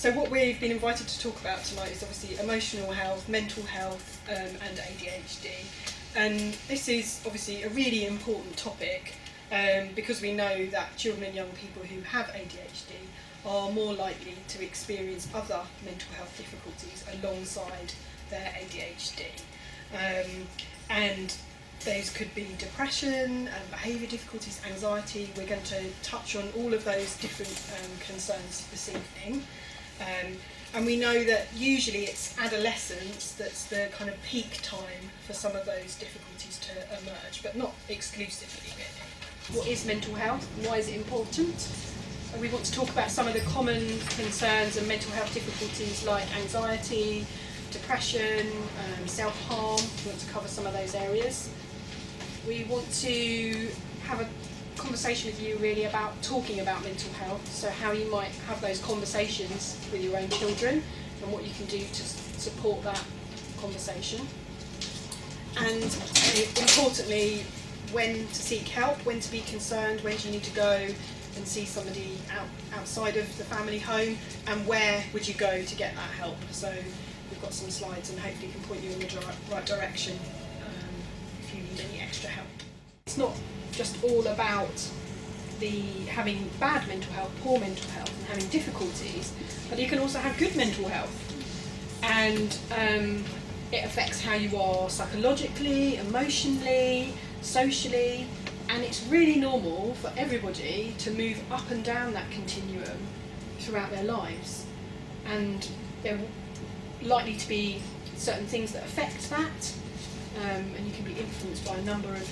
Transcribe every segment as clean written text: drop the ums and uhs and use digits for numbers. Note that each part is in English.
So what we've been invited to talk about tonight is obviously emotional health, mental health and ADHD. And this is obviously a really important topic because we know that children and young people who have ADHD are more likely to experience other mental health difficulties alongside their ADHD. And those could be depression, behaviour difficulties, anxiety. We're going to touch on all of those different concerns this evening. And we know that usually it's adolescence that's the kind of peak time for some of those difficulties to emerge, but not exclusively really. What is mental health and why is it important? And we want to talk about some of the common concerns and mental health difficulties like anxiety, depression, self-harm. We want to cover some of those areas. We want to have a conversation with you really about talking about mental health, so how you might have those conversations with your own children and what you can do to support that conversation. And importantly, when to seek help, when to be concerned, when do you need to go and see somebody outside of the family home, and where would you go to get that help. So we've got some slides and hopefully can point you in the right direction if you need any extra help. It's not just all about having bad mental health, poor mental health and having difficulties, but you can also have good mental health, and it affects how you are psychologically, emotionally, socially, and it's really normal for everybody to move up and down that continuum throughout their lives, and there are likely to be certain things that affect that, and you can be influenced by a number of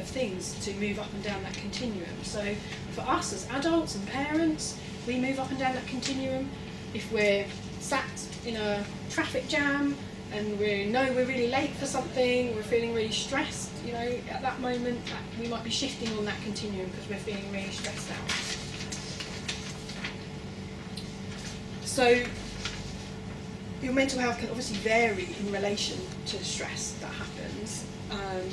things to move up and down that continuum. So for us as adults and parents, we move up and down that continuum. If we're sat in a traffic jam and we know we're really late for something, we're feeling really stressed, at that moment we might be shifting on that continuum because we're feeling really stressed out. So your mental health can obviously vary in relation to the stress that happens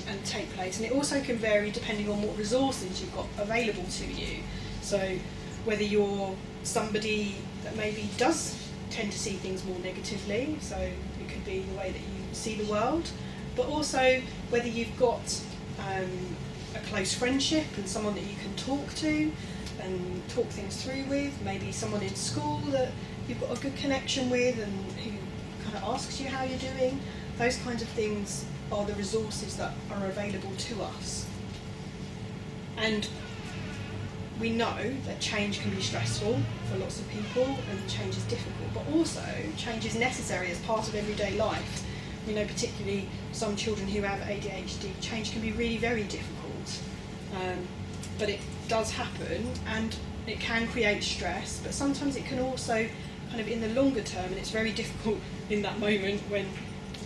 and take place, and it also can vary depending on what resources you've got available to you. So whether you're somebody that maybe does tend to see things more negatively, so it could be the way that you see the world, but also whether you've got a close friendship and someone that you can talk to and talk things through with, maybe someone in school that you've got a good connection with and who kind of asks you how you're doing. Those kinds of things are the resources that are available to us. And we know that change can be stressful for lots of people and change is difficult, but also change is necessary as part of everyday life. We know particularly some children who have ADHD, change can be really very difficult, but it does happen and it can create stress, but sometimes it can also kind of in the longer term, and it's very difficult in that moment when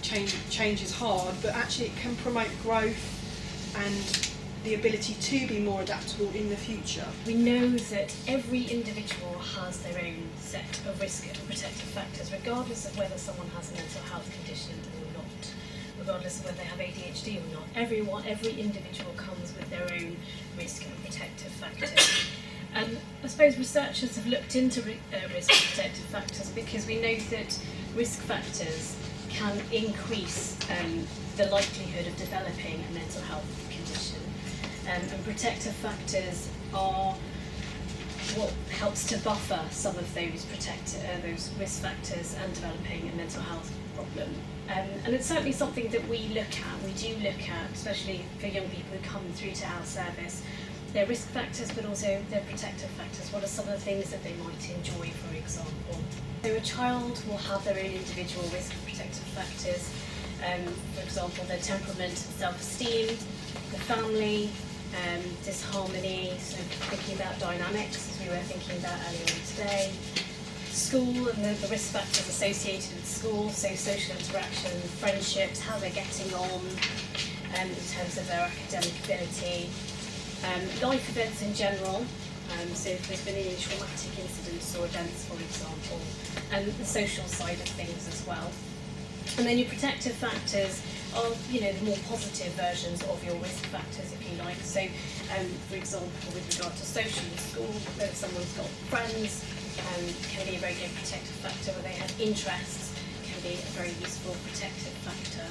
change is hard, but actually it can promote growth and the ability to be more adaptable in the future. We know that every individual has their own set of risk and protective factors, regardless of whether someone has a mental health condition or not, regardless of whether they have ADHD or not. Every individual comes with their own risk and protective factors. And I suppose researchers have looked into risk and protective factors because we know that risk factors can increase the likelihood of developing a mental health condition. And protective factors are what helps to buffer some of those risk factors and developing a mental health problem. And it's certainly something that we do look at, especially for young people who come through to our service, their risk factors but also their protective factors. What are some of the things that they might enjoy, for example? So a child will have their own individual risk and protective factors, for example their temperament and self-esteem, the family, disharmony, so thinking about dynamics as we were thinking about earlier on today, school and the risk factors associated with school, so social interaction, friendships, how they're getting on in terms of their academic ability, life events in general, so if there's been any traumatic incidents or events, for example, and the social side of things as well. And then your protective factors are, the more positive versions of your risk factors, if you like. So, for example, with regard to social in school, if someone's got friends, can be a very good protective factor. Where they have interests can be a very useful protective factor.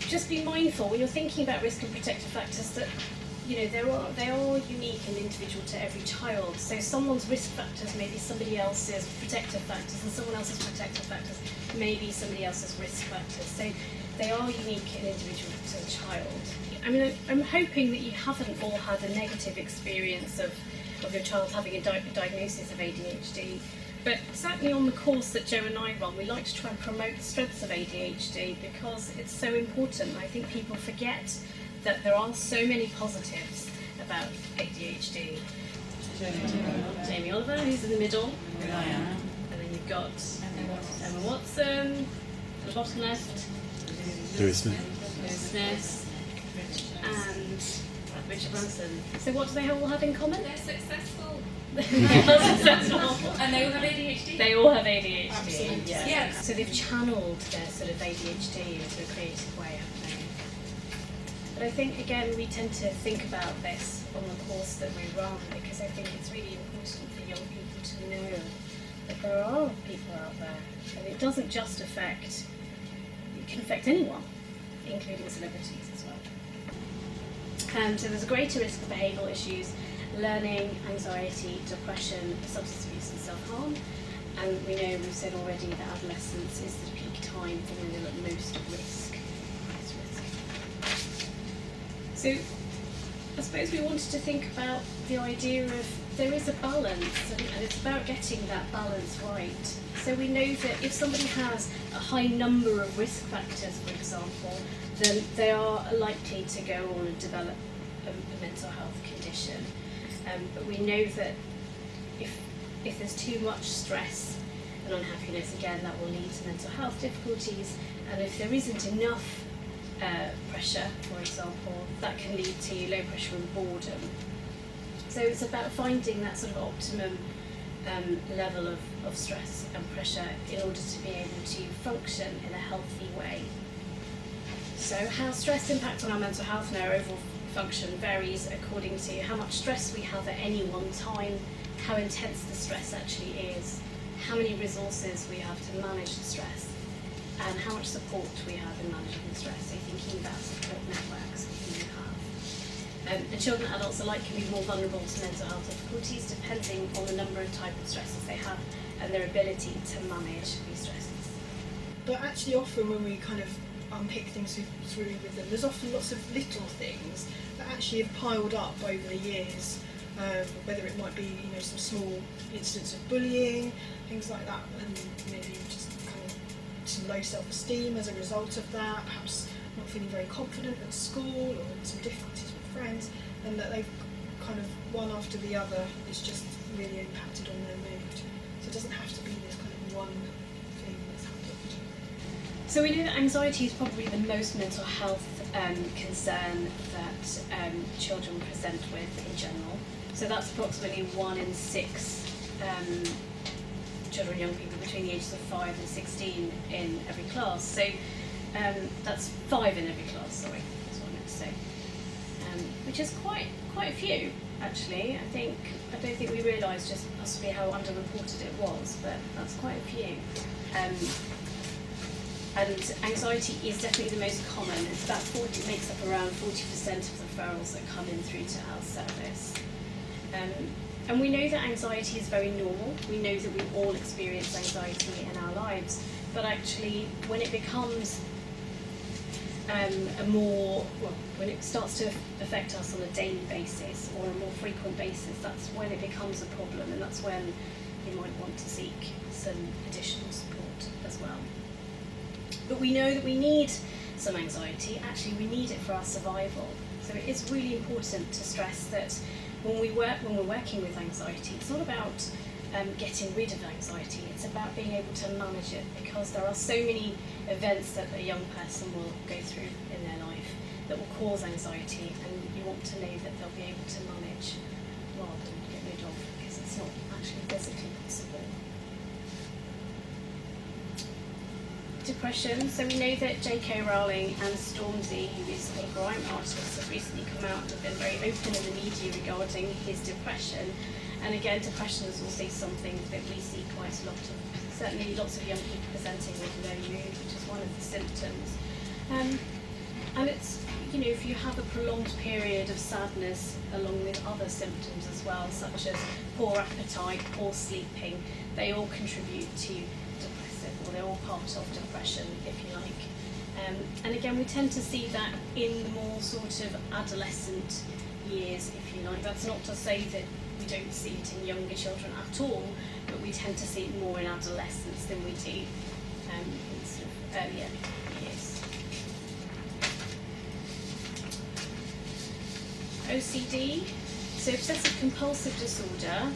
Just be mindful when you're thinking about risk and protective factors that they are unique and individual to every child. So someone's risk factors may be somebody else's protective factors, and someone else's protective factors may be somebody else's risk factors. So they are unique and individual to the child. I mean, I'm hoping that you haven't all had a negative experience of your child having a diagnosis of ADHD. But certainly on the course that Jo and I run, we like to try and promote the strengths of ADHD because it's so important. I think people forget that there are so many positives about ADHD. Jamie Oliver, who's in the middle. And then you've got Emma Watson, at the bottom left. Lewis Smith. And Richard Branson. So what do they all have in common? They're successful. They are successful. And they all have ADHD. They all have ADHD. Absolutely. Yeah. So they've channeled their sort of ADHD into a creative way, haven't they? But I think, again, we tend to think about this on the course that we run because I think it's really important for young people to know that there are people out there, and it doesn't just affect, it can affect anyone, including celebrities as well. So there's a greater risk of behavioural issues, learning, anxiety, depression, substance abuse and self-harm. And we know, we've said already, that adolescence is the peak time for when they're at most risk. So I suppose we wanted to think about the idea of there is a balance, and it's about getting that balance right. So we know that if somebody has a high number of risk factors, for example, then they are likely to go on and develop a mental health condition. But we know that if there's too much stress and unhappiness, again, that will lead to mental health difficulties. And if there isn't enough pressure, for example, that can lead to low pressure and boredom. So it's about finding that sort of optimum level of stress and pressure in order to be able to function in a healthy way. So how stress impacts on our mental health and our overall function varies according to how much stress we have at any one time, how intense the stress actually is, how many resources we have to manage the stress, and how much support we have in managing the stress. So thinking about support networks that you have. And children and adults alike can be more vulnerable to mental health difficulties depending on the number and type of stresses they have and their ability to manage these stresses. But actually often when we kind of unpick things through with them, there's often lots of little things that actually have piled up over the years, whether it might be some small incidents of bullying, things like that, and maybe just kind of some low self-esteem as a result of that, perhaps not feeling very confident at school or some difficulties with friends, and that they've kind of one after the other is just really impacted on their mood. So it doesn't have to be this kind of one thing that's happened. So we know that anxiety is probably the most mental health concern that children present with in general. So that's approximately 1 in 6 children and young people between the ages of 5 and 16 in every class. So that's 5 in every class, sorry, that's what I meant to say. Which is quite a few, actually. I don't think we realised just possibly how underreported it was, but that's quite a few. And anxiety is definitely the most common. It makes up around 40% of the referrals that come in through to our service. And we know that anxiety is very normal. We know that we all experience anxiety in our lives, but actually when it becomes when it starts to affect us on a daily basis or a more frequent basis, that's when it becomes a problem, and that's when you might want to seek some additional support as well. But we know that we need some anxiety. Actually, we need it for our survival. So it is really important to stress that when we're working with anxiety, it's not about getting rid of anxiety. It's about being able to manage it, because there are so many events that a young person will go through in their life that will cause anxiety, and you want to know that they'll be able to manage rather than get rid of, because it's not actually physically possible. Depression. So we know that J.K. Rowling and Stormzy, who is a grime artist, have recently come out and have been very open in the media regarding his depression. And again, depression is also something that we see quite a lot of. Certainly lots of young people presenting with low mood, which is one of the symptoms. And it's, you know, if you have a prolonged period of sadness along with other symptoms as well, such as poor appetite, poor sleeping, they all contribute to depressive, or they're all part of depression, if you like. And again, we tend to see that in the more sort of adolescent years, if you like. That's not to say that we don't see it in younger children at all, but we tend to see it more in adolescence than we do in sort of earlier years. OCD, so obsessive compulsive disorder.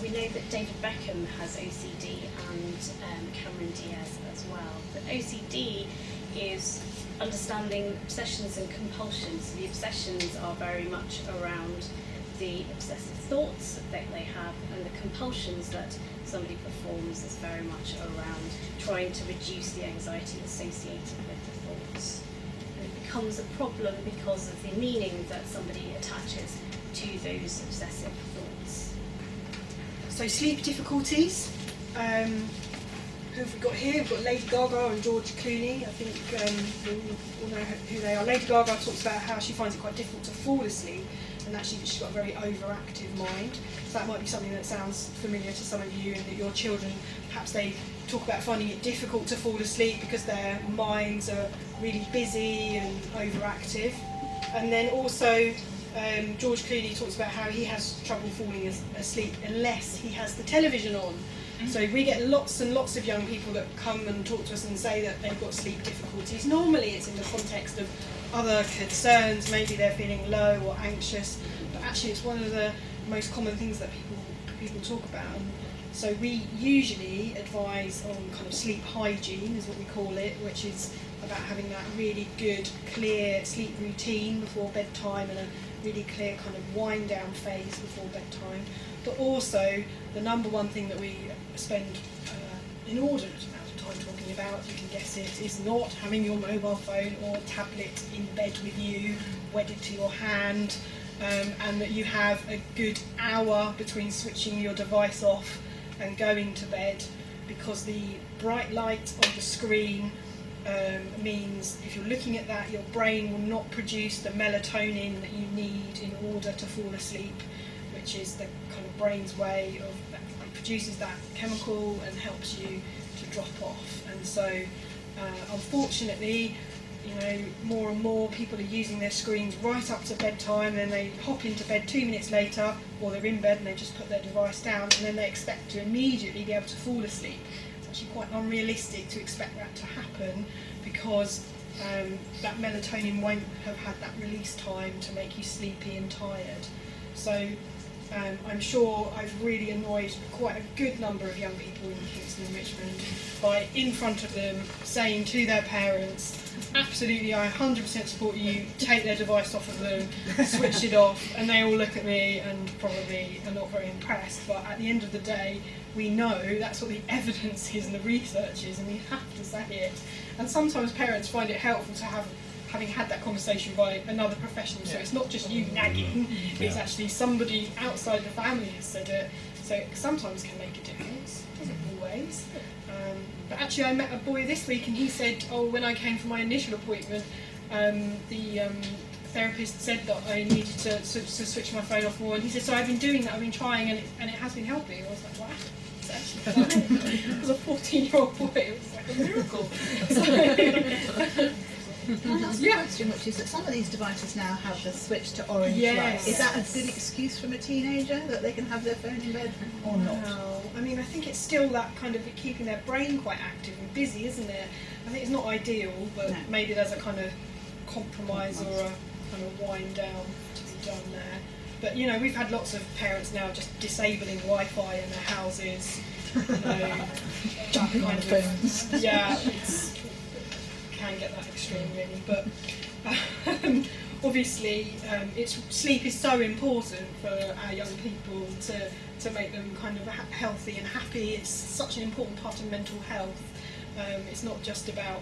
We know that David Beckham has OCD and Cameron Diaz as well. But OCD is understanding obsessions and compulsions. The obsessions are very much around the obsessive thoughts that they have, and the compulsions that somebody performs is very much around trying to reduce the anxiety associated with the thoughts. And it becomes a problem because of the meaning that somebody attaches to those obsessive thoughts. So sleep difficulties. Who have we got here? We've got Lady Gaga and George Clooney. I think we all know who they are. Lady Gaga talks about how she finds it quite difficult to fall asleep, and actually she's got a very overactive mind. So that might be something that sounds familiar to some of you, and that your children, perhaps they talk about finding it difficult to fall asleep because their minds are really busy and overactive. And then also George Clooney talks about how he has trouble falling asleep unless he has the television on. So we get lots and lots of young people that come and talk to us and say that they've got sleep difficulties. Normally it's in the context of other concerns, maybe they're feeling low or anxious, but actually it's one of the most common things that people talk about. And so we usually advise on kind of sleep hygiene, is what we call it, which is about having that really good, clear sleep routine before bedtime and a really clear kind of wind down phase before bedtime. But also the number one thing that we spend inordinate amount of time talking about, you can guess it, is not having your mobile phone or tablet in bed with you, wedded to your hand, and that you have a good hour between switching your device off and going to bed, because the bright light of the screen means if you're looking at that, your brain will not produce the melatonin that you need in order to fall asleep, which is the kind of brain's way of, it produces that chemical and helps you to drop off. And so unfortunately, you know, more and more people are using their screens right up to bedtime, and then they hop into bed 2 minutes later, or they're in bed and they just put their device down, and then they expect to immediately be able to fall asleep. It's actually quite unrealistic to expect that to happen, because that melatonin won't have had that release time to make you sleepy and tired. So I'm sure I've really annoyed quite a good number of young people in Kingston and Richmond by, in front of them, saying to their parents, absolutely, I 100% support you, take their device off of them, switch it off, and they all look at me and probably are not very impressed. But at the end of the day, we know that's what the evidence is and the research is, and we have to say it. And sometimes parents find it helpful to have, having had that conversation by another professional, so it's not just you nagging, it's actually somebody outside the family has said it, so it sometimes can make a difference, doesn't always. But actually I met a boy this week and he said, oh, when I came for my initial appointment, the therapist said that I needed to switch my phone off more, and he said, so I've been doing that, I've been trying, and it has been helping. I was like, wow. It was a 14-year-old boy, it was like a miracle. Can I ask a question, which is that some of these devices now have the switch to orange light. Is that a good excuse from a teenager that they can have their phone in bed or not? No, I mean, I think it's still that kind of keeping their brain quite active and busy, isn't it? I think it's not ideal, but maybe there's a kind of compromise or a kind of wind down to be done there. But you know, we've had lots of parents now just disabling Wi-Fi in their houses. You know, jumping on the phones. Yeah, it can get that extreme really. But obviously, sleep is so important for our young people to make them kind of healthy and happy. It's such an important part of mental health. It's not just about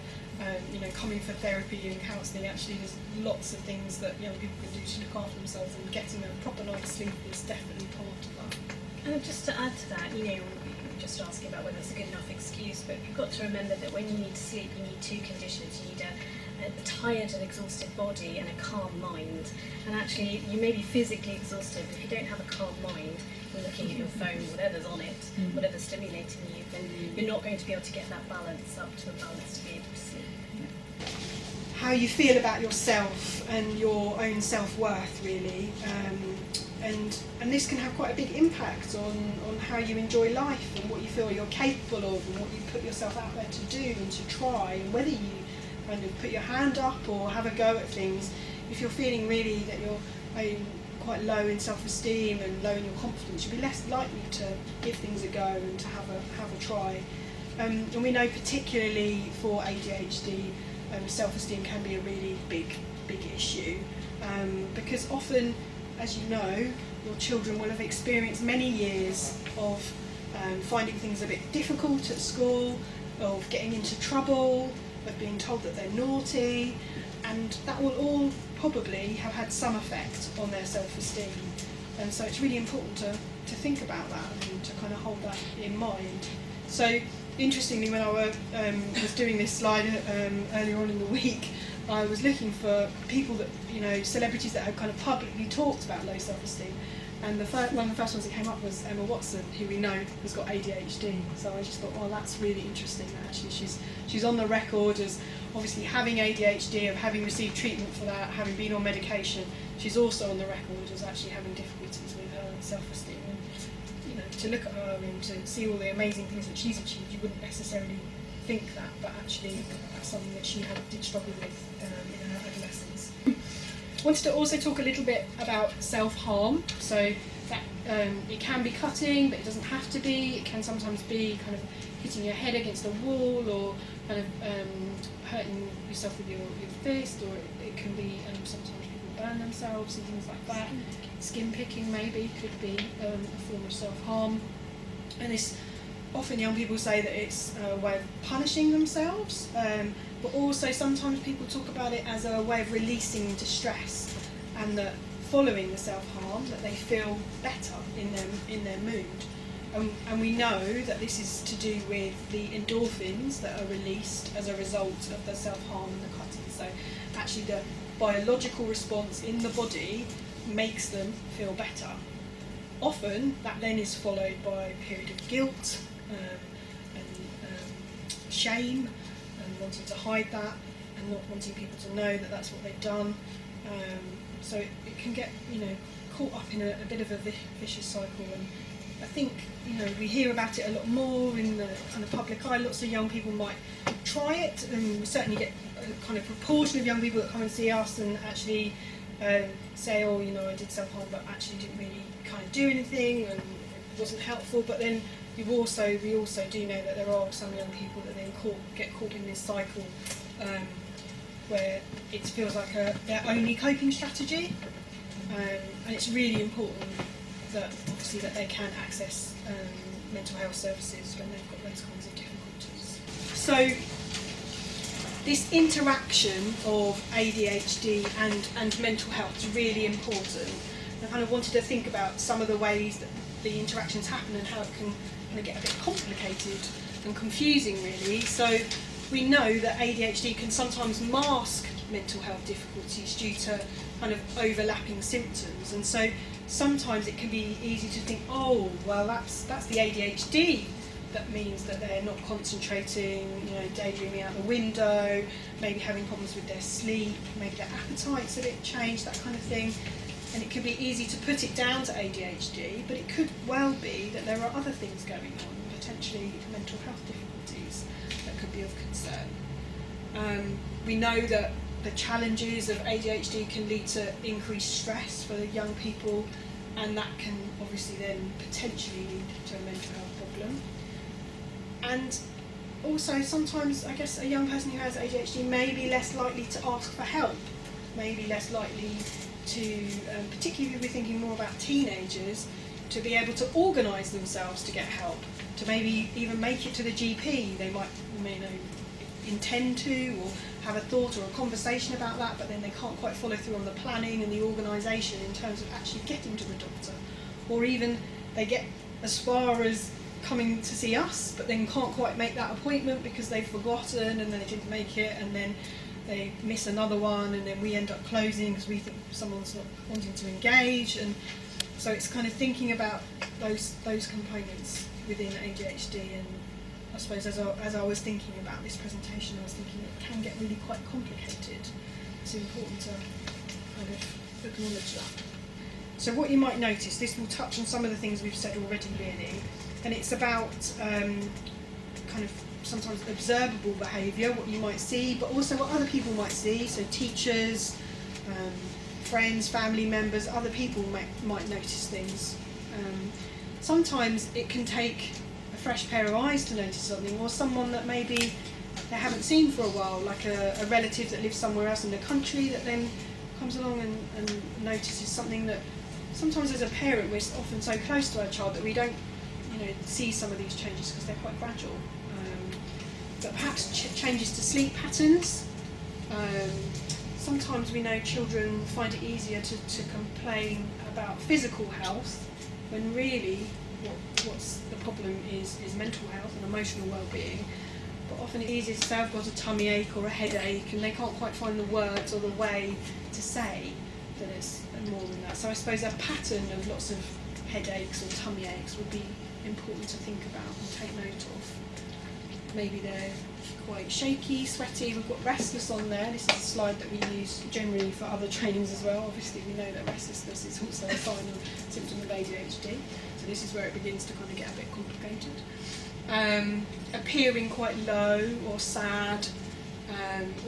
coming for therapy and counselling. Actually, there's lots of things that young people can do to look after themselves, and getting a proper night's sleep is definitely part of that. And just to add to that, you were just asking about whether it's a good enough excuse, but you've got to remember that when you need to sleep, you need two conditions. You need a tired and exhausted body and a calm mind. And actually, you may be physically exhausted, but if you don't have a calm mind, you're looking at your phone, whatever's on it, whatever's stimulating you, then you're not going to be able to get that balance up to a balance to be able to sleep. How you feel about yourself and your own self-worth, really, and this can have quite a big impact on how you enjoy life and what you feel you're capable of and what you put yourself out there to do and to try, and whether you kind of put your hand up or have a go at things. If you're feeling really that you're quite low in self-esteem and low in your confidence, you'll be less likely to give things a go and to have a try. And we know particularly for ADHD, self-esteem can be a really big issue, because often, as you know, your children will have experienced many years of finding things a bit difficult at school, of getting into trouble, of being told that they're naughty, and that will all probably have had some effect on their self-esteem. And so it's really important to think about that and to kind of hold that in mind. So interestingly, when I was doing this slide earlier on in the week, I was looking for people that, celebrities that had kind of publicly talked about low self-esteem. And one of the first ones that came up was Emma Watson, who we know has got ADHD. So I just thought, well, that's really interesting that actually she's on the record as obviously having ADHD, of having received treatment for that, having been on medication. She's also on the record as actually having difficulties with her self-esteem. And, to look at her and to see all the amazing things that she's achieved, you wouldn't necessarily think that, but actually that's something that she did struggle with in her adolescence. Wanted to also talk a little bit about self-harm. So that it can be cutting, but it doesn't have to be. It can sometimes be kind of hitting your head against a wall, or kind of hurting yourself with your fist, or it can be sometimes people burn themselves and things like that. Skin picking maybe could be a form of self-harm. And this, often young people say that it's a way of punishing themselves, but also sometimes people talk about it as a way of releasing distress, and that following the self-harm that they feel better in their mood. And we know that this is to do with the endorphins that are released as a result of the self-harm and the cutting. So actually the biological response in the body makes them feel better. Often that then is followed by a period of guilt and shame, and wanting to hide that and not wanting people to know that that's what they've done. So it can get caught up in a bit of a vicious cycle. And I think we hear about it a lot more in the public eye. Lots of young people might try it, and we certainly get a kind of proportion of young people that come and see us and actually say, oh, I did self-harm, but actually didn't really kind of do anything and it wasn't helpful. But then we also do know that there are some young people that then get caught in this cycle where it feels like their only coping strategy, and it's really important that obviously that they can access mental health services when they've got those kinds of difficulties. So this interaction of ADHD and mental health is really important. I kind of wanted to think about some of the ways that the interactions happen and how it can kind of get a bit complicated and confusing, really. So we know that ADHD can sometimes mask mental health difficulties due to kind of overlapping symptoms, and so sometimes it can be easy to think, oh, well, that's the ADHD. That means that they're not concentrating, daydreaming out the window, maybe having problems with their sleep, maybe their appetite's a bit changed, that kind of thing. And it can be easy to put it down to ADHD, but it could well be that there are other things going on, potentially mental health difficulties that could be of concern. We know that the challenges of ADHD can lead to increased stress for the young people, and that can obviously then potentially lead to a mental health problem. And also sometimes, I guess, a young person who has ADHD may be less likely to ask for help, maybe less likely to, particularly if we're thinking more about teenagers, to be able to organise themselves to get help, to maybe even make it to the GP. They may know intend to, or have a thought or a conversation about that, but then they can't quite follow through on the planning and the organisation in terms of actually getting to the doctor. Or even they get as far as coming to see us, but then can't quite make that appointment because they've forgotten and then they didn't make it, and then they miss another one, and then we end up closing because we think someone's not wanting to engage. And so it's kind of thinking about those components within ADHD. And I suppose as I was thinking about this presentation, I was thinking it can get really quite complicated. It's important to kind of acknowledge that. So what you might notice, this will touch on some of the things we've said already really, and it's about kind of sometimes observable behaviour, what you might see, but also what other people might see. So teachers, friends, family members, other people might notice things. Sometimes it can take a fresh pair of eyes to notice something, or someone that maybe they haven't seen for a while, like a relative that lives somewhere else in the country that then comes along and notices something that sometimes as a parent we're often so close to our child that we don't see some of these changes because they're quite gradual. But perhaps changes to sleep patterns. Sometimes we know children find it easier to complain about physical health when really what's the problem is mental health and emotional well-being. But often it's easier to say I've got a tummy ache or a headache, and they can't quite find the words or the way to say that it's more than that. So I suppose a pattern of lots of headaches or tummy aches would be important to think about and take note of. Maybe they're quite shaky, sweaty. We've got restless on there. This is a slide that we use generally for other trainings as well. Obviously we know that restlessness is also a sign of symptom of ADHD. So this is where it begins to kind of get a bit complicated. Appearing quite low or sad,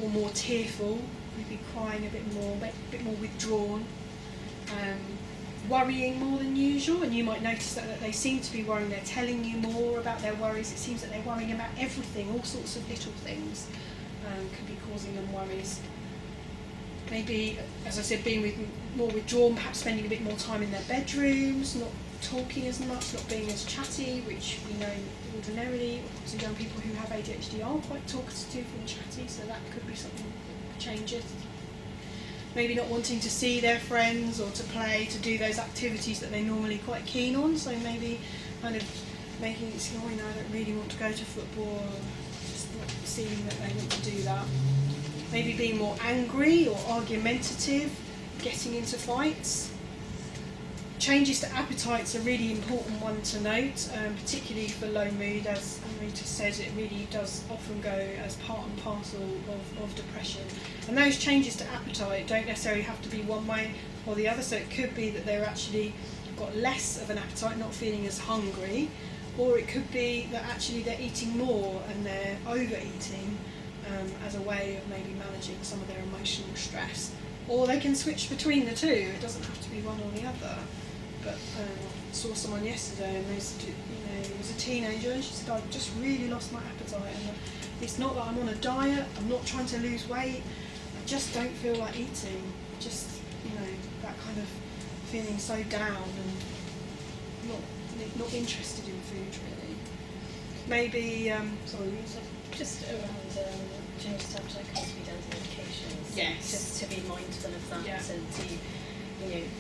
or more tearful, maybe crying a bit more withdrawn, worrying more than usual, and you might notice that they seem to be worrying. They're telling you more about their worries. It seems that they're worrying about everything, all sorts of little things could be causing them worries. Maybe, as I said, being more withdrawn, perhaps spending a bit more time in their bedrooms, not talking as much, not being as chatty, which we know ordinarily so young people who have ADHD are quite talkative and chatty, so that could be something that changes. Maybe not wanting to see their friends or to play, to do those activities that they're normally quite keen on, so maybe kind of making it seem, I don't really want to go to football, or just not seeing that they want to do that. Maybe being more angry or argumentative, getting into fights. Changes to appetite's a really important one to note, particularly for low mood. As Amrita says, it really does often go as part and parcel of depression. And those changes to appetite don't necessarily have to be one way or the other, so it could be that they're actually got less of an appetite, not feeling as hungry, or it could be that actually they're eating more and they're overeating as a way of maybe managing some of their emotional stress. Or they can switch between the two, it doesn't have to be one or the other. But I saw someone yesterday and they said, he was a teenager, and she said, I've just really lost my appetite, and it's not that I'm on a diet, I'm not trying to lose weight, I just don't feel like eating, just, that kind of feeling so down and not interested in food really. Maybe, Just around changes to appetite can also be down to medications. Yes. Just to be mindful of that, Yeah. and to,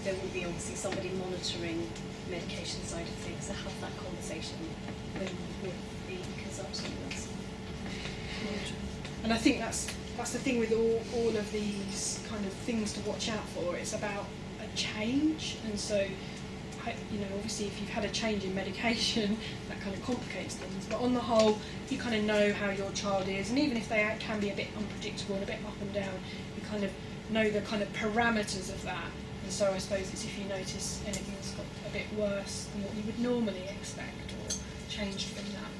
there will be obviously somebody monitoring medication side of things, to have that conversation with the consultant. And I think that's the thing with all of these kind of things to watch out for. It's about a change, and so obviously if you've had a change in medication, that kind of complicates things. But on the whole, you kind of know how your child is, and even if they can be a bit unpredictable and a bit up and down, you kind of know the kind of parameters of that. And so I suppose it's if you notice anything that's got a bit worse than what you would normally expect, or changed from that.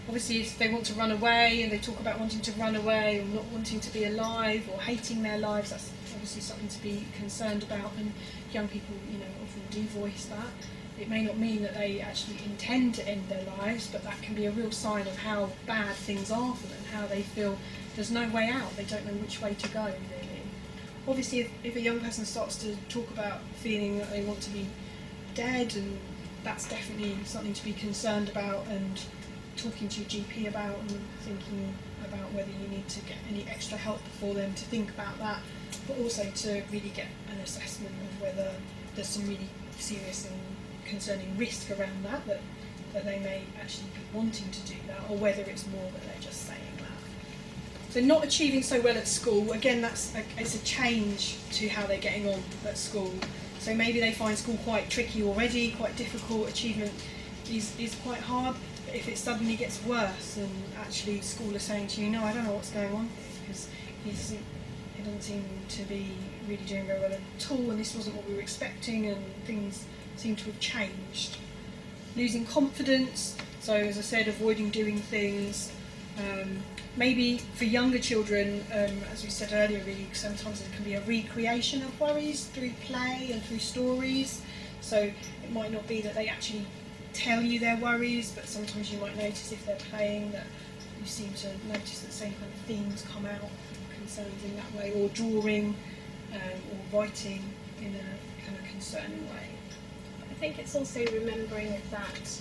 Obviously if they want to run away and they talk about wanting to run away or not wanting to be alive or hating their lives, that's obviously something to be concerned about, and young people often do voice that. It may not mean that they actually intend to end their lives, but that can be a real sign of how bad things are for them, how they feel there's no way out, they don't know which way to go really. Obviously if a young person starts to talk about feeling that they want to be dead, and that's definitely something to be concerned about and talking to your GP about and thinking about about whether you need to get any extra help for them, to think about that, but also to really get an assessment of whether there's some really serious and concerning risk around that they may actually be wanting to do that, or whether it's more that they're just saying that. So not achieving so well at school, again, it's a change to how they're getting on at school. So maybe they find school quite tricky already, quite difficult, achievement is quite hard, but if it suddenly gets worse and actually school is saying to you, no, I don't know what's going on here, because he doesn't seem to be really doing very well at all, and this wasn't what we were expecting, and things seem to have changed. Losing confidence, so as I said, avoiding doing things. Maybe for younger children, as we said earlier, really sometimes it can be a recreation of worries through play and through stories. So it might not be that they actually tell you their worries, but sometimes you might notice if they're playing that you seem to notice that the same kind of themes come out, concerns in that way, or drawing or writing in a kind of concerning way. I think it's also remembering that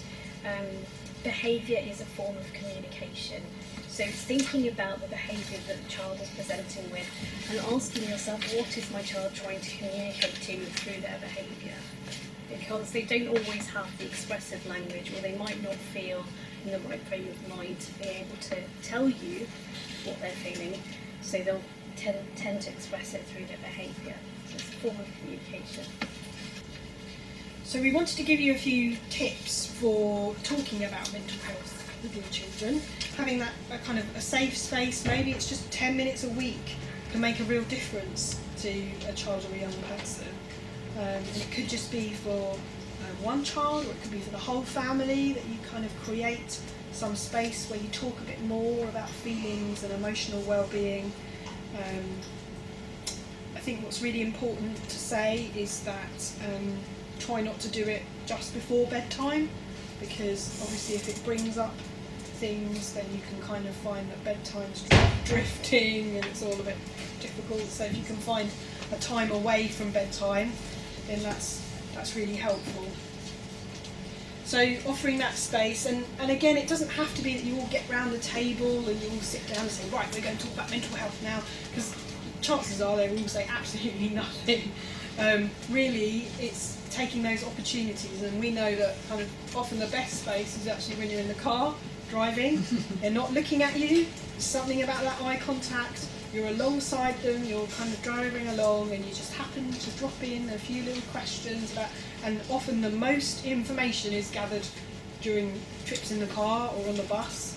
behaviour is a form of communication. So thinking about the behaviour that the child is presenting with and asking yourself, what is my child trying to communicate to me through their behaviour? Because they don't always have the expressive language, or they might not feel in the right frame of mind to be able to tell you what they're feeling, so they'll tend to express it through their behaviour. So it's a form of communication. So we wanted to give you a few tips for talking about mental health with your children. Having that a kind of a safe space, maybe it's just 10 minutes a week, can make a real difference to a child or a young person. And it could just be for one child, or it could be for the whole family, that you kind of create some space where you talk a bit more about feelings and emotional well-being. I think what's really important to say is that try not to do it just before bedtime, because obviously if it brings up things, then you can kind of find that bedtime's drifting and it's all a bit difficult. So if you can find a time away from bedtime, then that's really helpful. So offering that space, and again, it doesn't have to be that you all get round the table and you all sit down and say, right, we're going to talk about mental health now, because chances are they will all say absolutely nothing. Really, it's taking those opportunities, and we know that kind of often the best space is actually when you're in the car driving. They're not looking at you. There's something about that eye contact. You're alongside them, you're kind of driving along, and you just happen to drop in a few little questions about, and often the most information is gathered during trips in the car or on the bus,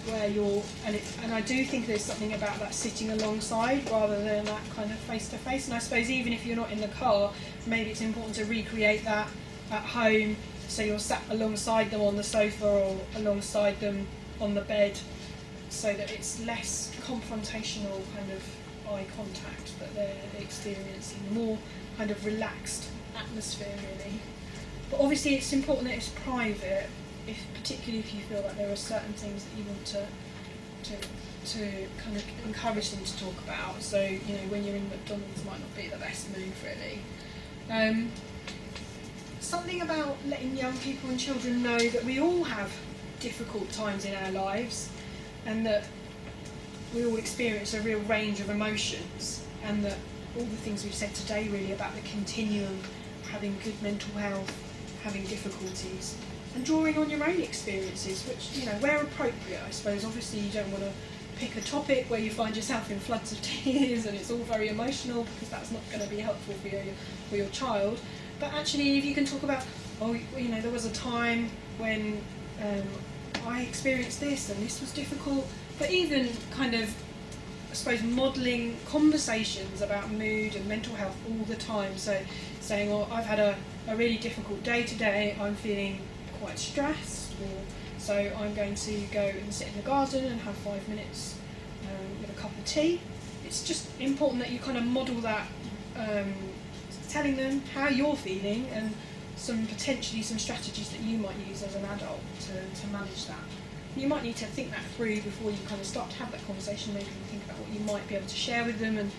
where you're, and I do think there's something about that sitting alongside rather than that kind of face to face. And I suppose even if you're not in the car, maybe it's important to recreate that at home, so you're sat alongside them on the sofa or alongside them on the bed, so that it's less confrontational kind of eye contact that they're experiencing, more kind of relaxed atmosphere really. But obviously it's important that it's private, particularly if you feel like there are certain things that you want to kind of encourage them to talk about. So, you know, when you're in McDonald's might not be the best move really. Something about letting young people and children know that we all have difficult times in our lives, and that we all experience a real range of emotions, and that all the things we've said today really about the continuum, having good mental health, having difficulties, and drawing on your own experiences, which, you know, where appropriate, I suppose. Obviously you don't want to pick a topic where you find yourself in floods of tears and it's all very emotional, because that's not going to be helpful for your child. But actually, if you can talk about, oh, you know, there was a time when I experienced this and this was difficult, but even kind of, I suppose, modelling conversations about mood and mental health all the time. So saying, oh, I've had a really difficult day today, I'm feeling quite stressed, or so I'm going to go and sit in the garden and have 5 minutes with a cup of tea. It's just important that you kind of model that, telling them how you're feeling and potentially some strategies that you might use as an adult to manage that. You might need to think that through before you kind of start to have that conversation. Maybe think about what you might be able to share with them,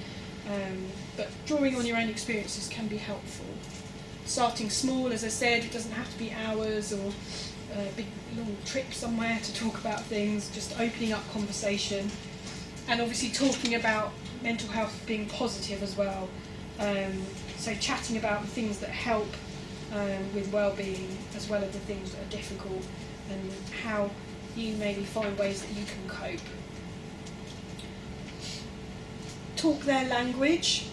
but drawing on your own experiences can be helpful. Starting small, as I said, it doesn't have to be hours or a big long trip somewhere to talk about things. Just opening up conversation And obviously talking about mental health being positive as well. So chatting about the things that help with well-being as well as the things that are difficult, and how you maybe find ways that you can cope. Talk their language.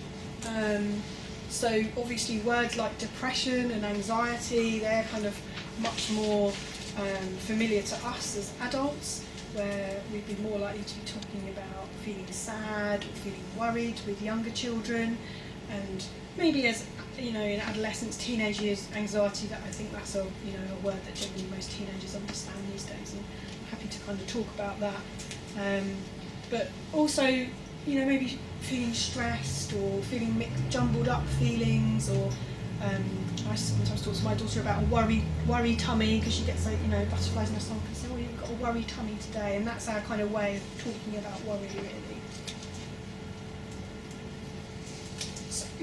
So obviously words like depression and anxiety, they're kind of much more familiar to us as adults, where we'd be more likely to be talking about feeling sad or feeling worried with younger children, and maybe as in adolescence, teenage years, anxiety, that I think that's a word that generally most teenagers understand these days, and I'm happy to kind of talk about that. But also, maybe feeling stressed or feeling jumbled up feelings, or I sometimes talk to my daughter about a worry tummy, because she gets butterflies in her stomach and say, "Oh, you've got a worry tummy today," and that's our kind of way of talking about worry, really.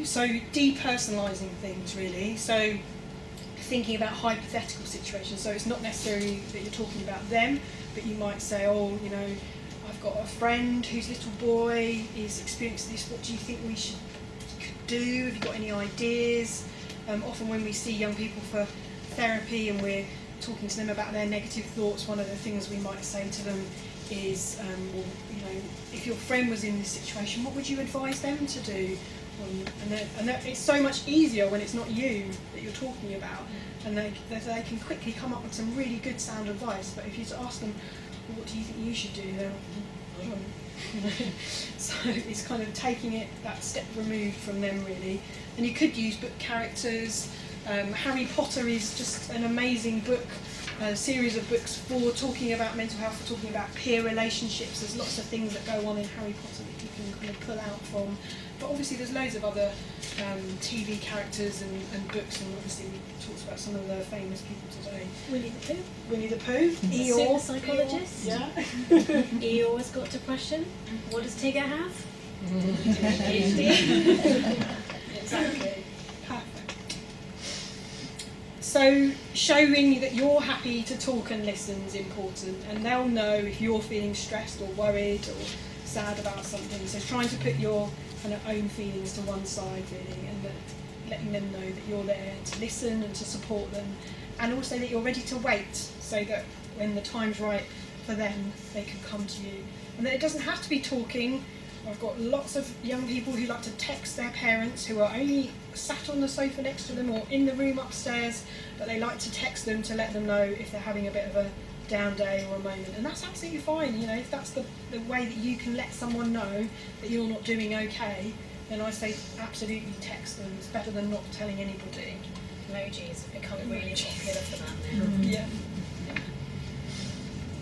So depersonalising things, really. So thinking about hypothetical situations. So it's not necessarily that you're talking about them, but you might say, "Oh, I've got a friend whose little boy is experiencing this. What do you think we could do? Have you got any ideas?" Often when we see young people for therapy and we're talking to them about their negative thoughts, one of the things we might say to them is, if your friend was in this situation, what would you advise them to do? And it's so much easier when it's not you that you're talking about, and they can quickly come up with some really good sound advice. But if you ask them, "Well, what do you think you should do?" they're like, So it's kind of taking it that step removed from them, really. And you could use book characters. Harry Potter is just an amazing book, a series of books for talking about mental health, for talking about peer relationships. There's lots of things that go on in Harry Potter that you can kind of pull out from. But obviously there's loads of other TV characters and books, and obviously we talked about some of the famous people today. Winnie the Pooh. Winnie the Pooh. Super psychologist. Yeah. Eeyore's got depression. What does Tigger have? ADHD. Exactly. Perfect. So showing that you're happy to talk and listen is important, and they'll know if you're feeling stressed or worried or sad about something. So trying to put your kind of own feelings to one side, really, and letting them know that you're there to listen and to support them, and also that you're ready to wait, so that when the time's right for them, they can come to you. And that it doesn't have to be talking. I've got lots of young people who like to text their parents who are only sat on the sofa next to them or in the room upstairs, but they like to text them to let them know if they're having a bit of a down day or a moment, and that's absolutely fine. If that's the way that you can let someone know that you're not doing okay, then I say absolutely text them. It's better than not telling anybody. Emojis have become really popular for that now. Yeah.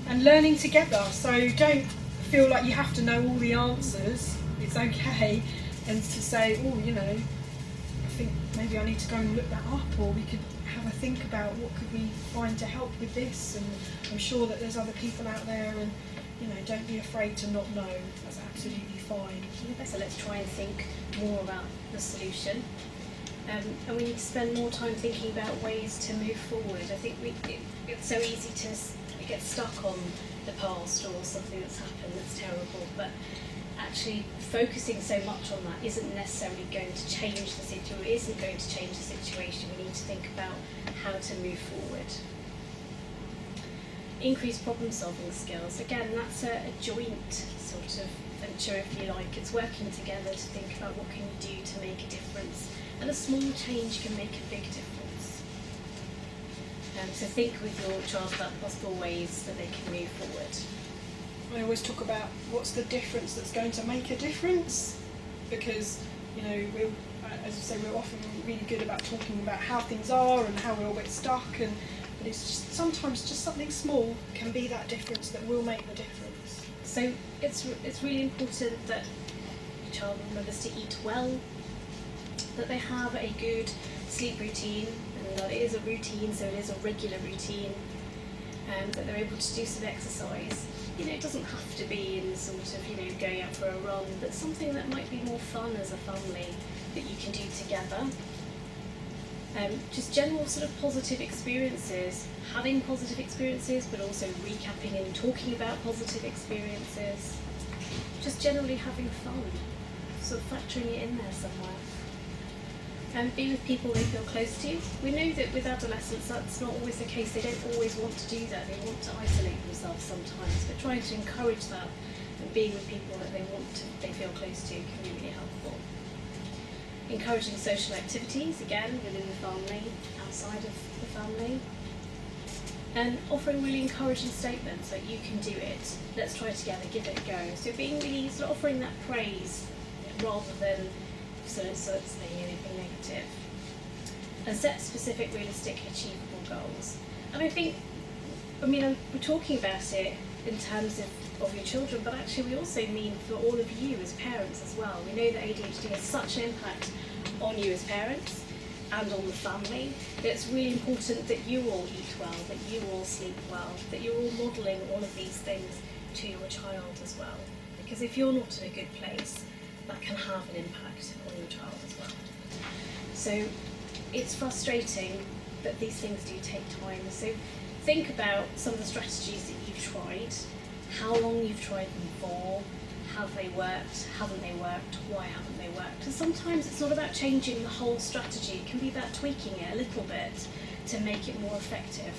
And learning together, so don't feel like you have to know all the answers. It's okay, and to say, "Oh, I think maybe I need to go and look that up," or we could have a think about what could we find to help with this, and I'm sure that there's other people out there, and don't be afraid to not know. That's absolutely fine. So let's try and think more about the solution, and we need to spend more time thinking about ways to move forward. I think it's so easy to get stuck on the past or something that's happened that's terrible, but actually focusing so much on that isn't necessarily going to change the situation. We need to think about how to move forward. Increased problem solving skills. Again, that's a joint sort of venture, if you like. It's working together to think about what can you do to make a difference, and a small change can make a big difference. So think with your child about possible ways that they can move forward. I always talk about what's the difference that's going to make a difference, because we're, as I say, we're often really good about talking about how things are and how we're always stuck, but it's just sometimes just something small can be that difference that will make the difference. So it's really important that your child remembers to eat well, that they have a good sleep routine, and that it is a routine, so it is a regular routine, that they're able to do some exercise. It doesn't have to be in sort of, going out for a run, but something that might be more fun as a family that you can do together. Just general sort of positive experiences, having positive experiences, but also recapping and talking about positive experiences. just generally having fun, sort of factoring it in there somewhere. And be with people they feel close to. We know that with adolescents that's not always the case. They don't always want to do that. They want to isolate themselves sometimes. But trying to encourage that and being with people that they feel close to can be really helpful. Encouraging social activities, again, within the family, outside of the family. And offering really encouraging statements like, you can do it, let's try together, give it a go. So being really sort of offering that praise rather than saying anything negative. And set specific, realistic, achievable goals. And I think, we're talking about it in terms of your children, but actually we also mean for all of you as parents as well. We know that ADHD has such an impact on you as parents and on the family, that it's really important that you all eat well, that you all sleep well, that you're all modelling all of these things to your child as well. Because if you're not in a good place, that can have an impact on your child as well. So it's frustrating, but these things do take time. So think about some of the strategies that you've tried, how long you've tried them for, have they worked, haven't they worked, why haven't they worked? And sometimes it's not about changing the whole strategy, it can be about tweaking it a little bit to make it more effective.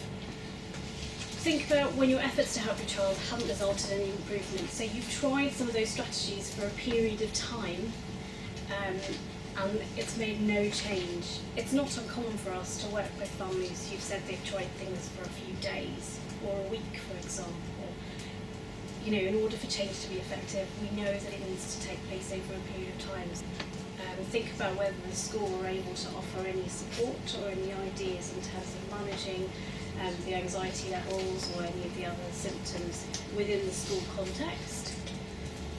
Think about when your efforts to help your child haven't resulted in any improvement. So you've tried some of those strategies for a period of time and it's made no change. It's not uncommon for us to work with families who've said they've tried things for a few days or a week, for example. In order for change to be effective, we know that it needs to take place over a period of time. Think about whether the school are able to offer any support or any ideas in terms of managing the anxiety levels or any of the other symptoms within the school context.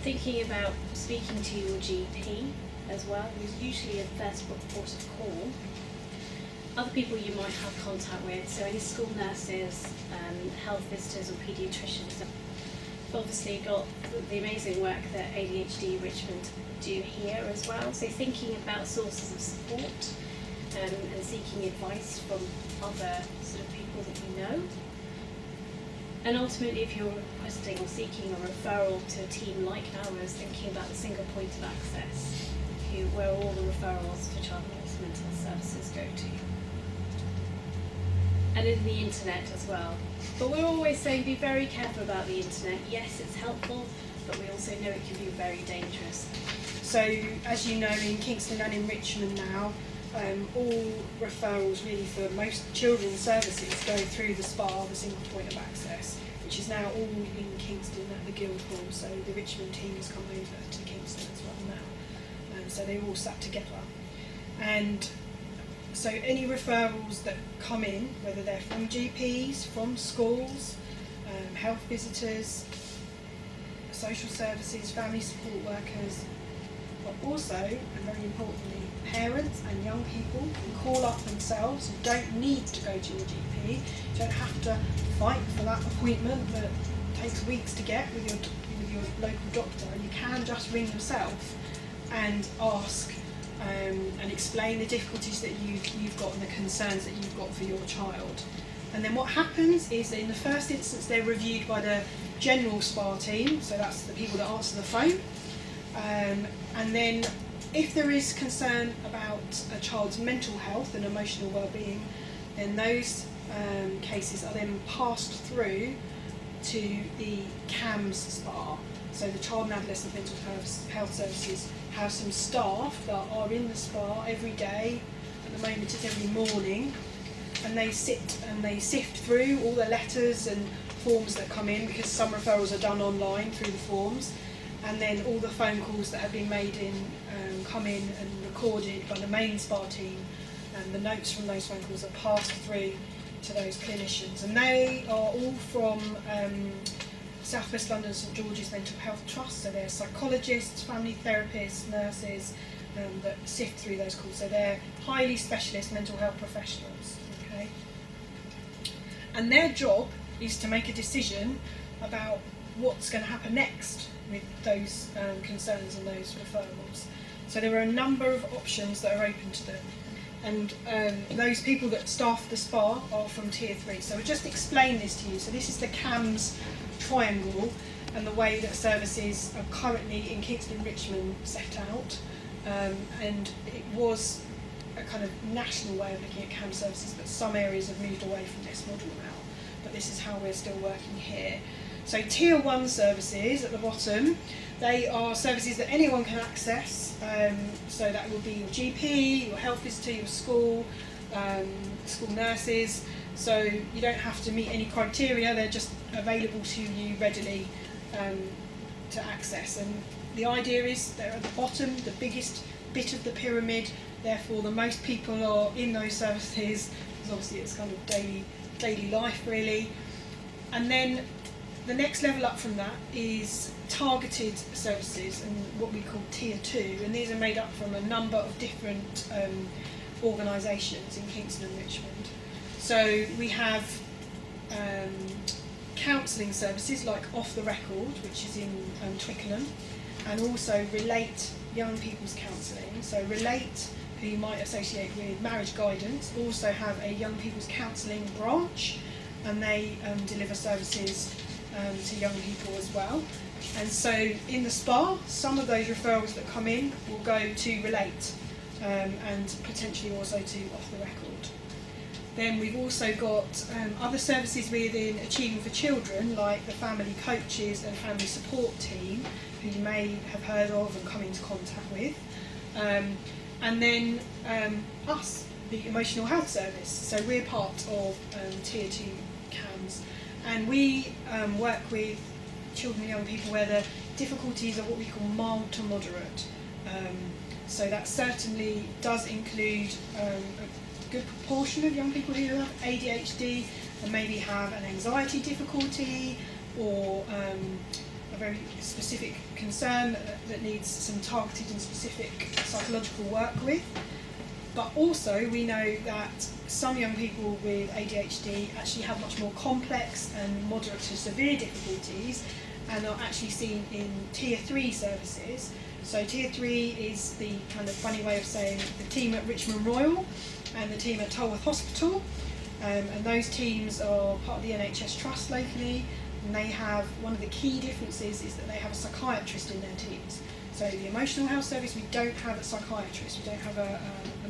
Thinking about speaking to your GP as well, who's usually a first port of call. Other people you might have contact with, so any school nurses, health visitors or paediatricians. Obviously got the amazing work that ADHD Richmond do here as well, so thinking about sources of support and seeking advice from other sort of people that you know. And ultimately, if you're requesting or seeking a referral to a team like ours, thinking about the single point of access, where all the referrals for child mental health services go to. And in the internet as well. But we're always saying be very careful about the internet. Yes, it's helpful, but we also know it can be very dangerous. So, as you know, in Kingston and in Richmond now, all referrals really for most children's services go through the SPA, the single point of access, which is now all in Kingston at the Guildhall. So the Richmond team has come over to Kingston as well now. So they're all sat together. And so any referrals that come in, whether they're from GPs, from schools, health visitors, social services, family support workers, but also, and very importantly, parents and young people who call up themselves, who don't need to go to your GP, you don't have to fight for that appointment that takes weeks to get with your local doctor. You can just ring yourself and ask and explain the difficulties that you've got and the concerns that you've got for your child. And then what happens is that in the first instance they're reviewed by the general SPA team, so that's the people that answer the phone. And then if there is concern about a child's mental health and emotional well-being, then those cases are then passed through to the CAMS SPA. So the Child and Adolescent Mental Health Services have some staff that are in the SPA every day. At the moment it's every morning, and they sit and they sift through all the letters and forms that come in, because some referrals are done online through the forms, and then all the phone calls that have been made in come in and recorded by the main SPA team, and the notes from those phone calls are passed through to those clinicians, and they are all from South West London St George's Mental Health Trust. So they're psychologists, family therapists, nurses that sift through those calls. So they're highly specialist mental health professionals. Okay, and their job is to make a decision about what's going to happen next with those concerns and those referrals. So there are a number of options that are open to them, and those people that staff the SPA are from Tier 3. So I'll just explain this to you. So this is the CAMS triangle, and the way that services are currently in Kingston and Richmond set out. And it was a kind of national way of looking at CAM services, but some areas have moved away from this model now. But this is how we're still working here. So Tier 1 services at the bottom, they are services that anyone can access. So that will be your GP, your health visitor, your school, school nurses. So you don't have to meet any criteria, they're just available to you readily to access. And the idea is they're at the bottom, the biggest bit of the pyramid, therefore the most people are in those services, because obviously it's kind of daily life really. And then the next level up from that is targeted services, and what we call Tier 2, and these are made up from a number of different organisations in Kingston and Richmond. So we have counselling services like Off the Record, which is in Twickenham, and also Relate Young People's Counselling. So Relate, who you might associate with Marriage Guidance, also have a Young People's Counselling branch, and they deliver services to young people as well. And so in the SPA, some of those referrals that come in will go to Relate and potentially also to Off the Record. Then we've also got other services within Achieving for Children, like the family coaches and family support team, who you may have heard of and come into contact with. And then us, the emotional health service. So we're part of Tier 2 CAMS, and we work with children and young people where the difficulties are what we call mild to moderate. So that certainly does include a good proportion of young people who have ADHD and maybe have an anxiety difficulty or a very specific concern that needs some targeted and specific psychological work with. But also we know that some young people with ADHD actually have much more complex and moderate to severe difficulties and are actually seen in Tier 3 services. So Tier 3 is the kind of funny way of saying the team at Richmond Royal and the team at Tolworth Hospital, and those teams are part of the NHS Trust locally, and they have, one of the key differences is that they have a psychiatrist in their teams. So the emotional health service, we don't have a psychiatrist, we don't have a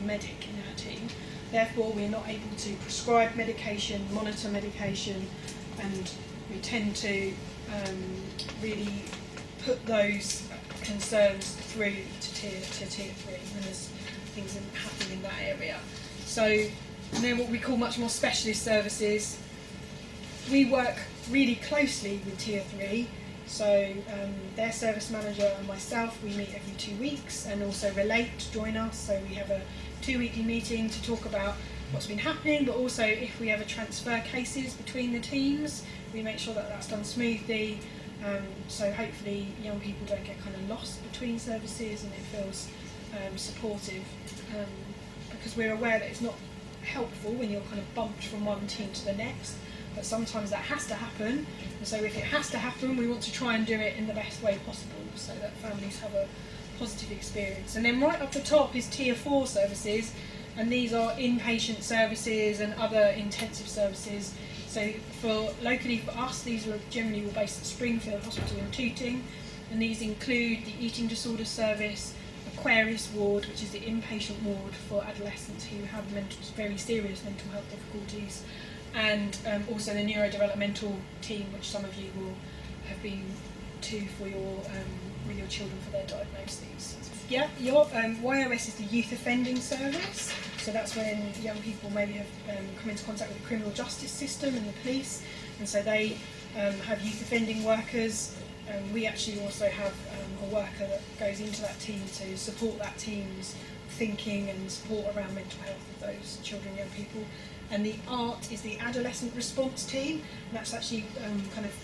medic in our team, therefore we're not able to prescribe medication, monitor medication, and we tend to really put those concerns through to tier 3, and there's things happening in that area. So, and then what we call much more specialist services, we work really closely with Tier 3, so their service manager and myself, we meet every 2 weeks, and also Relate join us, so we have a 2-weekly meeting to talk about what's been happening, but also if we ever transfer cases between the teams, we make sure that that's done smoothly, so hopefully young people don't get kind of lost between services and it feels supportive, because we're aware that it's not helpful when you're kind of bumped from one team to the next, but sometimes that has to happen, and so if it has to happen, we want to try and do it in the best way possible so that families have a positive experience. And then right up the top is Tier 4 services, and these are inpatient services and other intensive services. So locally for us, these are generally all based at Springfield Hospital in Tooting, and these include the eating disorder service, Aquarius ward, which is the inpatient ward for adolescents who have very serious mental health difficulties, and also the neurodevelopmental team, which some of you will have been to for with your children for their diagnoses. Yeah, your YOS is the youth offending service, so that's when young people maybe have come into contact with the criminal justice system and the police, and so they have youth offending workers. We actually also have a worker that goes into that team to support that team's thinking and support around mental health of those children and young people. And the ART is the adolescent response team, and that's actually kind of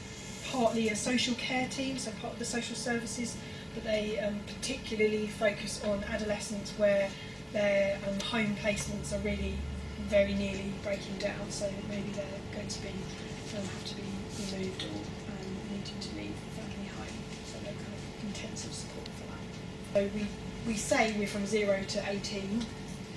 partly a social care team, so part of the social services, but they particularly focus on adolescents where their home placements are really very nearly breaking down, so maybe they're going to be have to be removed or needing to leave family home, so they're kind of intensive support for that. So we say we're from 0 to 18.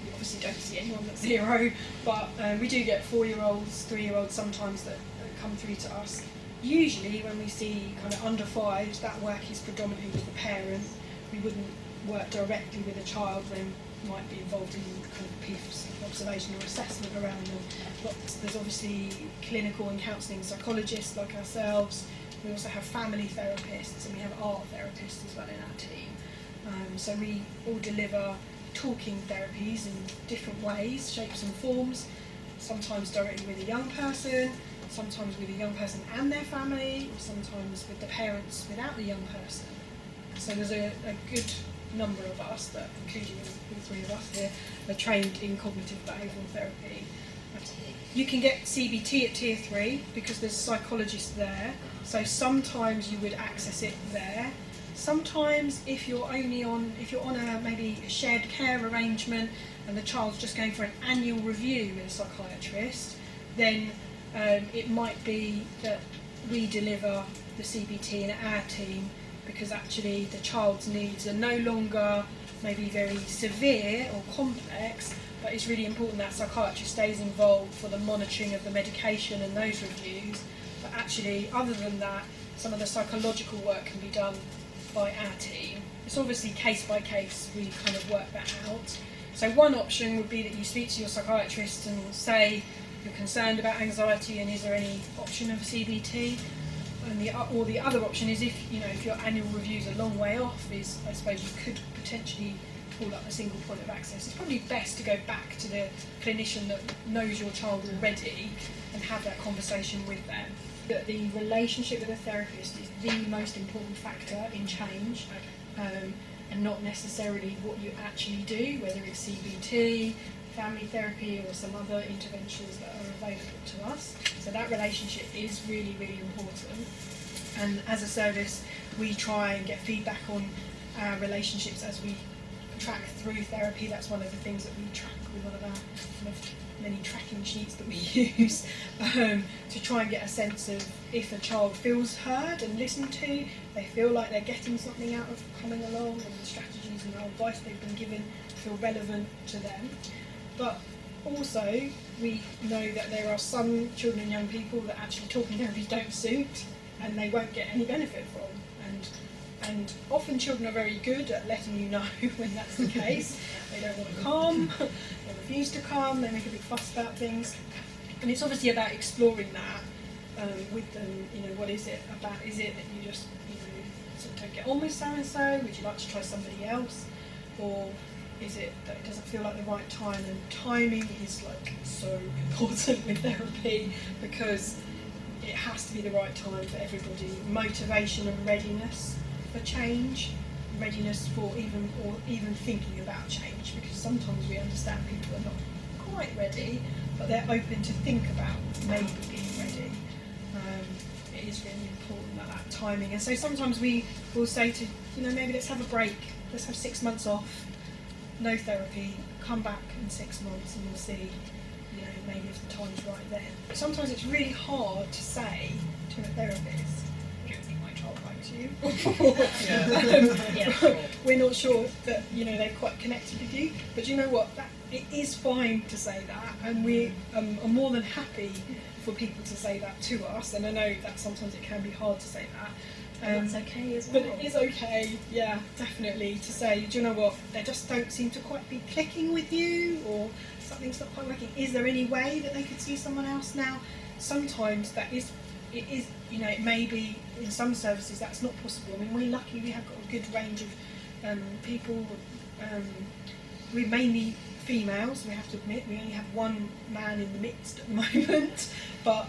We obviously don't see anyone that's 0, but we do get 4-year-olds, 3-year-olds sometimes that come through to us. Usually when we see kind of under 5s, that work is predominantly with the parent. We wouldn't work directly with a child, then might be involved in kind of piece observation or assessment around them. But there's obviously clinical and counselling psychologists like ourselves. We also have family therapists, and we have art therapists as well in our team. So we all deliver talking therapies in different ways, shapes and forms, sometimes directly with a young person, sometimes with a young person and their family, or sometimes with the parents without the young person. So there's a good number of us, that, including the 3 of us here, are trained in cognitive behavioural therapy. You can get CBT at tier 3 because there's psychologists there, so sometimes you would access it there. Sometimes if you're on a maybe a shared care arrangement and the child's just going for an annual review with a psychiatrist, then it might be that we deliver the CBT in our team, because actually the child's needs are no longer maybe very severe or complex, but it's really important that psychiatrist stays involved for the monitoring of the medication and those reviews. But actually, other than that, some of the psychological work can be done by our team. It's obviously case by case, we kind of work that out. So one option would be that you speak to your psychiatrist and say you're concerned about anxiety and is there any option of CBT? And the other option is if your annual review's a long way off, is I suppose you could potentially call up a single point of access. It's probably best to go back to the clinician that knows your child already and have that conversation with them. That the relationship with a therapist is the most important factor in change, and not necessarily what you actually do, whether it's CBT, family therapy or some other interventions that are available to us. So that relationship is really, really important. And as a service, we try and get feedback on our relationships as we track through therapy. That's one of the things that we track with one of our kind of many tracking sheets that we use, to try and get a sense of if a child feels heard and listened to, they feel like they're getting something out of coming along, and the strategies and advice they've been given feel relevant to them. But also, we know that there are some children and young people that actually talking therapies don't suit and they won't get any benefit from. And often children are very good at letting you know when that's the case. They don't want to come, they refuse to come, they make a big fuss about things. And it's obviously about exploring that with them. What is it about? Is it that you just sort of don't get on with so-and-so? Would you like to try somebody else? Or is it that it doesn't feel like the right time? And timing is like so important with therapy, because it has to be the right time for everybody. Motivation and readiness for change, readiness for even thinking about change, because sometimes we understand people are not quite ready, but they're open to think about maybe being ready. It is really important that timing. And so sometimes we will say to maybe let's have a break, let's have 6 months off. No therapy, come back in 6 months and we'll see, maybe if the time's right then. Sometimes it's really hard to say to a therapist, I don't think my child likes you. We're not sure that, they're quite connected with you. But you know what, it is fine to say that, and we are more than happy for people to say that to us. And I know that sometimes it can be hard to say that. That's okay as well. But it is okay, yeah, definitely, to say, do you know what, they just don't seem to quite be clicking with you, or something's not quite working. Is there any way that they could see someone else now? Sometimes it may be, in some services that's not possible. I mean, we're lucky, we have got a good range of people. We're mainly females, we have to admit. We only have one man in the midst at the moment, but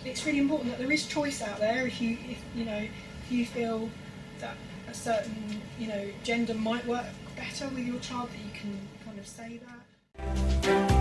it's really important that there is choice out there. If you feel that a certain gender might work better with your child, that you can kind of say that.